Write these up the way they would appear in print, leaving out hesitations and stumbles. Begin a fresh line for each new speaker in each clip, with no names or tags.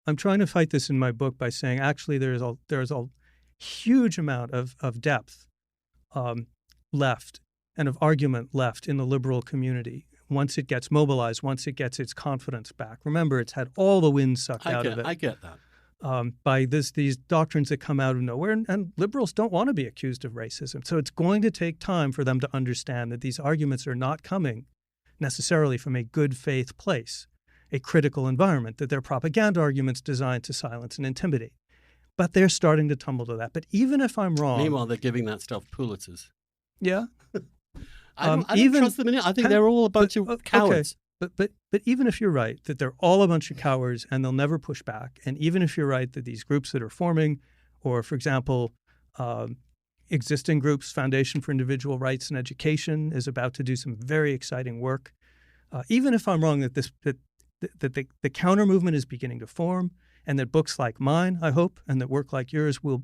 I'm trying to fight this in my book by saying actually there's a huge amount of depth left and of argument left in the liberal community once it gets mobilized, once it gets its confidence back. Remember, it's had all the wind sucked out of it.
I get that.
By these doctrines that come out of nowhere. And liberals don't want to be accused of racism. So it's going to take time for them to understand that these arguments are not coming necessarily from a good faith place, a critical environment, that they're propaganda arguments designed to silence and intimidate. But they're starting to tumble to that. But even if I'm wrong...
Meanwhile, they're giving that stuff Pulitzers.
Yeah.
I don't trust them in it. I think they're all a bunch of cowards.
Okay. But even if you're right that they're all a bunch of cowards and they'll never push back, and even if you're right that these groups that are forming, or for example, existing groups, Foundation for Individual Rights and Education is about to do some very exciting work. Even if I'm wrong that the counter movement is beginning to form, and that books like mine, I hope, and that work like yours will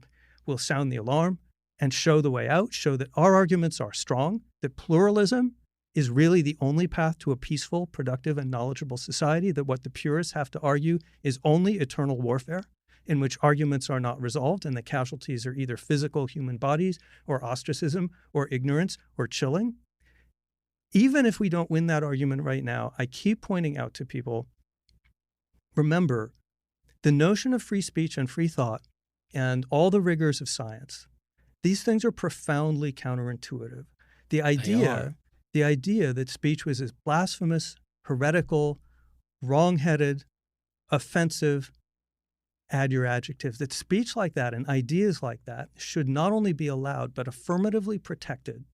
sound the alarm and show the way out, show that our arguments are strong, that pluralism is really the only path to a peaceful, productive, and knowledgeable society, that what the purists have to argue is only eternal warfare, in which arguments are not resolved and the casualties are either physical human bodies or ostracism or ignorance or chilling. Even if we don't win that argument right now, I keep pointing out to people, remember, the notion of free speech and free thought and all the rigors of science, these things are profoundly counterintuitive. The idea that speech was as blasphemous, heretical, wrong-headed, offensive, add your adjectives, that speech like that and ideas like that should not only be allowed but affirmatively protected,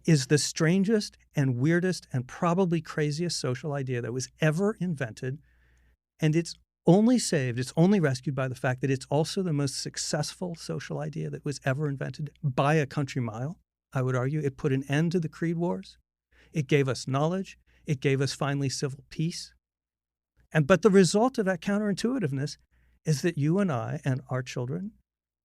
is the strangest and weirdest and probably craziest social idea that was ever invented. And it's only rescued by the fact that it's also the most successful social idea that was ever invented by a country mile. I would argue it put an end to the creed wars. It gave us knowledge. It gave us finally civil peace. But the result of that counterintuitiveness is that you and I and our children,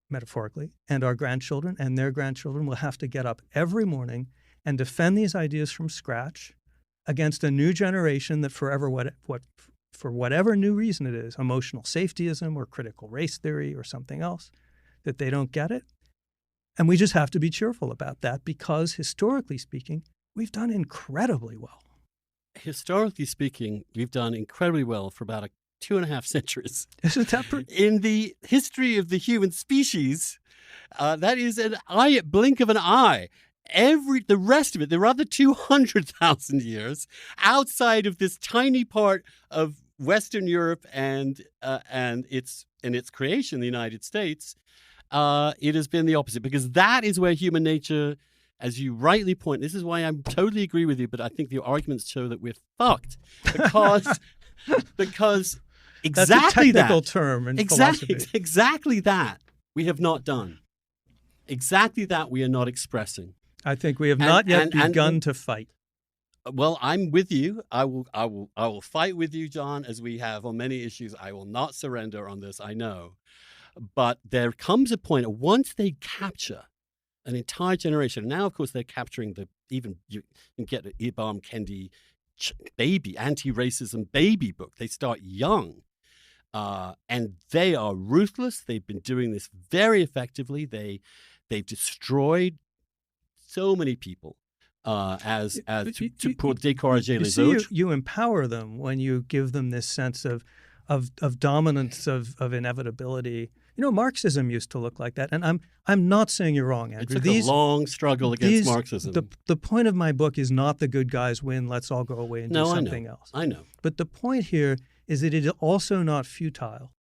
metaphorically, and our grandchildren and their grandchildren will have to get up every morning and defend these ideas from scratch against a new generation that for whatever new reason it is, emotional safetyism or critical race theory or something else, that they don't get it. And we just have to be cheerful about that because, historically speaking, we've done incredibly well.
Historically speaking, we've done incredibly well for about 2.5 centuries.
Isn't that
in the history of the human species, that is an blink of an eye. The rest of it, there are other 200,000 years outside of this tiny part of Western Europe and its creation, the United States. It has been the opposite, because that is where human nature, as you rightly point, this is why I totally agree with you, but I think the arguments show that we're fucked because exactly
that's a technical
that
term in philosophy.
Exactly that we have not done. Exactly that we are not expressing.
I think we have not yet begun to fight.
Well, I'm with you. I will fight with you, John, as we have on many issues. I will not surrender on this, I know. But there comes a point, once they capture an entire generation, now, of course, they're capturing you can get the Ibram Kendi baby, anti-racism baby book. They start young, and they are ruthless. They've been doing this very effectively. They've destroyed so many people pour décourager les autres.
You empower them when you give them this sense of dominance, of inevitability. You know, Marxism used to look like that, and I'm not saying you're wrong, Andrew.
It took a long struggle against Marxism.
The point of my book is not the good guys win, let's all go away and do something else.
I know.
But the point here is that it is also not futile